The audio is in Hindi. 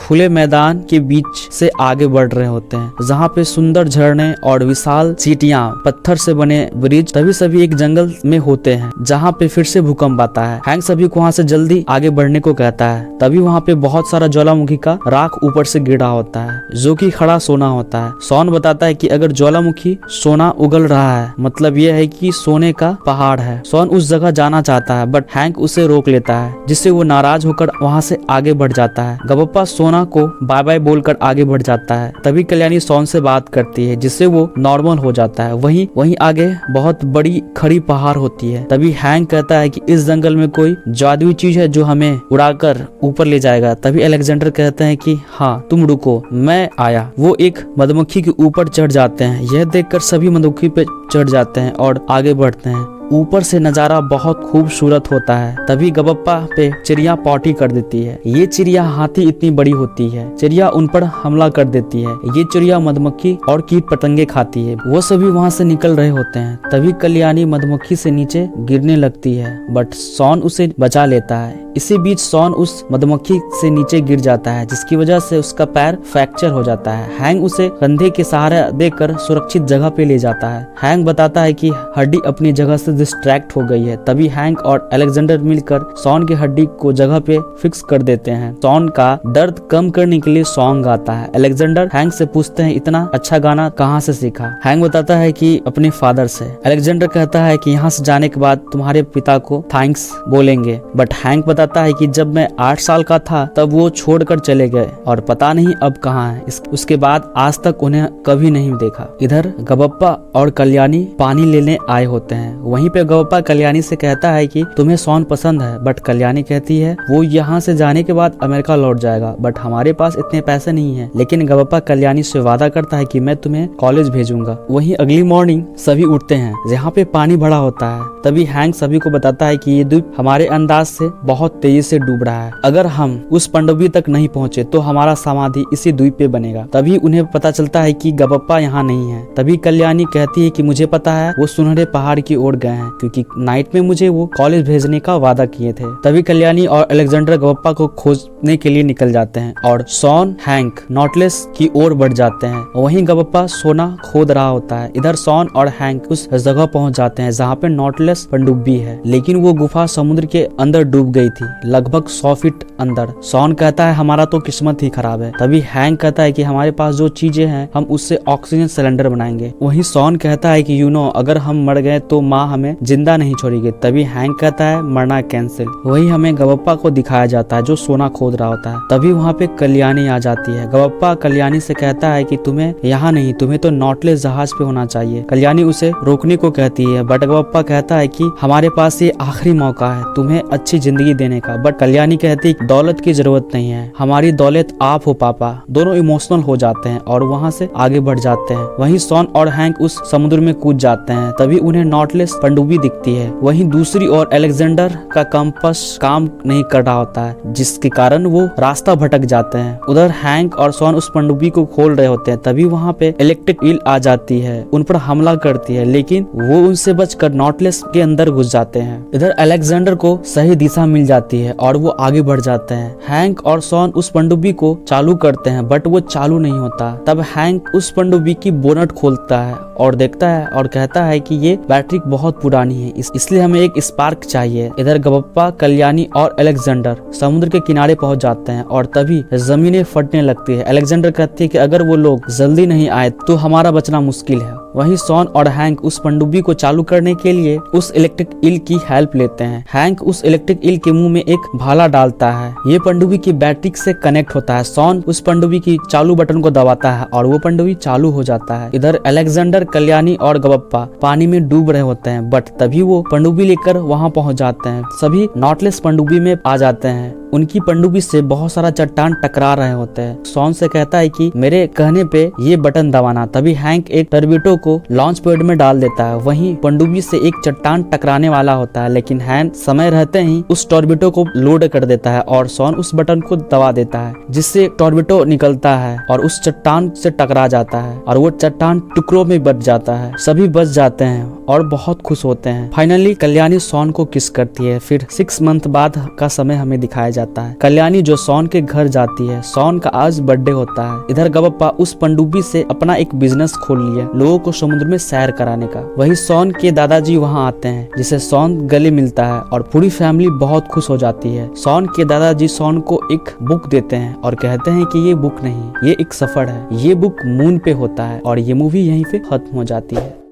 खुले मैदान के बीच से आगे बढ़ रहे होते हैं, जहाँ पे सुंदर झरने और विशाल सीटियां, पत्थर से बने ब्रिज तभी सभी एक जंगल में होते हैं, जहाँ पे फिर से भूकंप आता है। हैंक सभी को वहाँ से जल्दी आगे बढ़ने को कहता है। तभी वहाँ पे बहुत सारा ज्वालामुखी का राख ऊपर से गिरा होता है, जो कि खड़ा सोना होता है। शॉन बताता है कि अगर ज्वालामुखी सोना उगल रहा है, मतलब यह है कि सोने का पहाड़ है। शॉन उस जगह जाना चाहता है, बट हैंक उसे रोक लेता है, जिससे वो नाराज होकर वहाँ से आगे बढ़ जाता है। गबप्पा सोना को बाय बाय बोलकर आगे बढ़ जाता है। तभी कल्याणी शॉन से बात करती है, जिससे वो नॉर्मल हो जाता है। वहीं आगे बहुत बड़ी खड़ी पहाड़ होती है। तभी हैंक कहता है कि इस जंगल में कोई जादुई चीज है जो हमें उड़ाकर ऊपर ले जाएगा। तभी अलेक्जेंडर कहते हैं कि हाँ, तुम रुको, मैं आया। वो एक मधुमक्खी के ऊपर चढ़ जाते हैं। यह देखकर सभी मधुमक्खी पे चढ़ जाते हैं और आगे बढ़ते हैं। ऊपर से नजारा बहुत खूबसूरत होता है। तभी गबप्पा पे चिड़िया पॉटी कर देती है। ये चिड़िया हाथी इतनी बड़ी होती है। चिड़िया उन पर हमला कर देती है। ये चिड़िया मधुमक्खी और कीट पतंगे खाती है। वो सभी वहाँ से निकल रहे होते हैं। तभी कल्याणी मधुमक्खी से नीचे गिरने लगती है, बट शॉन उसे बचा लेता है। इसी बीच शॉन उस मधुमक्खी से नीचे गिर जाता है, जिसकी वजह से उसका पैर फ्रैक्चर हो जाता है। हैंक उसे कंधे के सहारा देकर सुरक्षित जगह पे ले जाता है। हैंक बताता है कि हड्डी अपनी जगह से डिस्ट्रैक्ट हो गई है। तभी हैंक और अलेक्जेंडर मिलकर शॉन की हड्डी को जगह पे फिक्स कर देते हैं। शॉन का दर्द कम करने के लिए सॉन्ग गाता है। अलेक्जेंडर हैंक से पूछते हैं इतना अच्छा गाना कहाँ से सीखा। हैंक बताता है कि अपने फादर से। अलेक्जेंडर कहता है कि यहाँ से जाने के बाद तुम्हारे पिता को थैंक्स बोलेंगे, बट हैंक बताता है कि जब मैं 8 साल का था तब वो छोड़कर चले गए और पता नहीं अब कहाँ है। उसके बाद आज तक उन्हें कभी नहीं देखा। इधर गबप्पा और कल्याणी पानी लेने आए होते हैं। वहीं पे गबप्पा कल्याणी से कहता है कि तुम्हें शॉन पसंद है, बट कल्याणी कहती है वो यहाँ से जाने के बाद अमेरिका लौट जाएगा, बट हमारे पास इतने पैसे नहीं है। लेकिन गबप्पा कल्याणी से वादा करता है कि मैं तुम्हें कॉलेज भेजूंगा। वहीं अगली मॉर्निंग सभी उठते हैं, जहाँ पे पानी भरा होता है। तभी हैंक सभी को बताता है कि ये द्वीप हमारे अंदाज से बहुत तेजी से डूब रहा है। अगर हम उस पनडुब्बी तक नहीं पहुँचे तो हमारा समाधि इसी द्वीप पे बनेगा। तभी उन्हें पता चलता है कि गबप्पा यहाँ नहीं है। तभी कल्याणी कहती है कि मुझे पता है वो सुनहरे पहाड़ की ओर गए हैं, क्योंकि नाइट में मुझे वो कॉलेज भेजने का वादा किए थे। तभी कल्याणी और अलेक्जेंडर गबप्पा को खोजने के लिए निकल जाते हैं और शॉन हैंक नॉटलेस की ओर बढ़ जाते हैं। वहीं गबप्पा सोना खोद रहा होता है। इधर शॉन और हैंक उस जगह पहुंच जाते हैं जहाँ पे नॉटलेस पनडुब्बी है, लेकिन वो गुफा समुद्र के अंदर डूब गई थी, लगभग 100 फीट अंदर। शॉन कहता है हमारा तो किस्मत ही खराब है। तभी हैंक कहता है कि हमारे पास जो चीजें हैं हम उससे ऑक्सीजन सिलेंडर बनाएंगे। वहीं शॉन कहता है कि अगर हम मर गए तो माँ हमें जिंदा नहीं छोड़ेगी। तभी हैंक कहता है मरना कैंसिल। वही हमें गबप्पा को दिखाया जाता है जो सोना खोद रहा होता है। तभी वहाँ पे कल्याणी आ जाती है। गबप्पा कल्याणी से कहता है कि तुम्हें यहाँ नहीं, तुम्हें तो नॉटलेस जहाज पे होना चाहिए। कल्याणी उसे रोकने को कहती है, बट गबप्पा कहता है कि हमारे पास ये आखिरी मौका है तुम्हें अच्छी जिंदगी देने का। बट कल्याणी कहती है दौलत की जरूरत नहीं है, हमारी दौलत आप हो पापा। दोनों इमोशनल हो जाते हैं और वहाँ से आगे बढ़ जाते हैं। वहीं शॉन और हैंक उस समुद्र में कूद जाते हैं। तभी उन्हें नॉटलेस पनडुब्बी दिखती है। वहीं दूसरी ओर अलेक्जेंडर का कंपास काम नहीं कर रहा होता है, जिसके कारण वो रास्ता भटक जाते हैं। उधर हैंक और शॉन उस पनडुब्बी को खोल रहे होते हैं। तभी वहाँ पे इलेक्ट्रिक ईल आ जाती है, उन पर हमला करती है, लेकिन वो उनसे बचकर नॉटलेस के अंदर घुस जाते हैं। इधर अलेक्जेंडर को सही दिशा मिल जाती है और वो आगे बढ़ जाते हैं। हैंक और शॉन उस पनडुब्बी को चालू करते हैं, बट वो चालू नहीं होता। तब हैंक उस पनडुब्बी की बोनट खोलता है और देखता है और कहता है कि ये बैटरी बहुत पुरानी है, इसलिए हमें एक स्पार्क चाहिए। इधर गबप्पा कल्याणी और अलेक्जेंडर समुद्र के किनारे पहुंच जाते हैं और तभी जमीनें फटने लगती है। अलेक्जेंडर कहती है कि अगर वो लोग जल्दी नहीं आए तो हमारा बचना मुश्किल है। वहीं शॉन और हैंक उस पनडुब्बी को चालू करने के लिए उस इलेक्ट्रिक ईल की हेल्प लेते हैं। हैंक उस इलेक्ट्रिक ईल के मुंह में एक भाला डालता है, ये पनडुब्बी की बैटरी से कनेक्ट होता है। शॉन उस पनडुब्बी की चालू बटन को दबाता है और वो पनडुब्बी चालू हो जाता है। इधर अलेक्जेंडर कल्याणी और गबप्पा पानी में डूब रहे होते हैं, बट तभी वो पनडुब्बी लेकर वहां पहुंच जाते हैं। सभी नॉटलेस पनडुब्बी में आ जाते हैं। उनकी पनडुब्बी से बहुत सारा चट्टान टकरा रहे होते हैं। शॉन से कहता है कि मेरे कहने पे ये बटन दबाना। तभी हैंक एक टर्बिडो को लॉन्च पैड में डाल देता है। वहीं पनडुब्बी से एक चट्टान टकराने वाला होता है, लेकिन हैंक समय रहते ही उस टॉर्बिडो को लोड कर देता है और शॉन उस बटन को दबा देता है, जिससे टॉर्बिडो निकलता है और उस चट्टान से टकरा जाता है और वो चट्टान टुकड़ों में बच जाता है। सभी बच जाते हैं और बहुत खुश होते हैं। फाइनली कल्याणी शॉन को किस करती है। फिर 6 मंथ बाद का समय हमें दिखाया जाता है। कल्याणी जो सोन के घर जाती है, सोन का आज बर्थडे होता है। इधर गबप्पा उस पनडुब्बी से अपना एक बिजनेस खोल लिया लोगों को समुद्र में सैर कराने का। वही सोन के दादाजी वहाँ आते हैं, जिसे सोन गले मिलता है और पूरी फैमिली बहुत खुश हो जाती है। सोन के दादाजी सोन को एक बुक देते हैं और कहते हैं कि ये बुक नहीं, ये एक सफर है। ये बुक मून पे होता है और ये मूवी यहीं पे खत्म हो जाती है।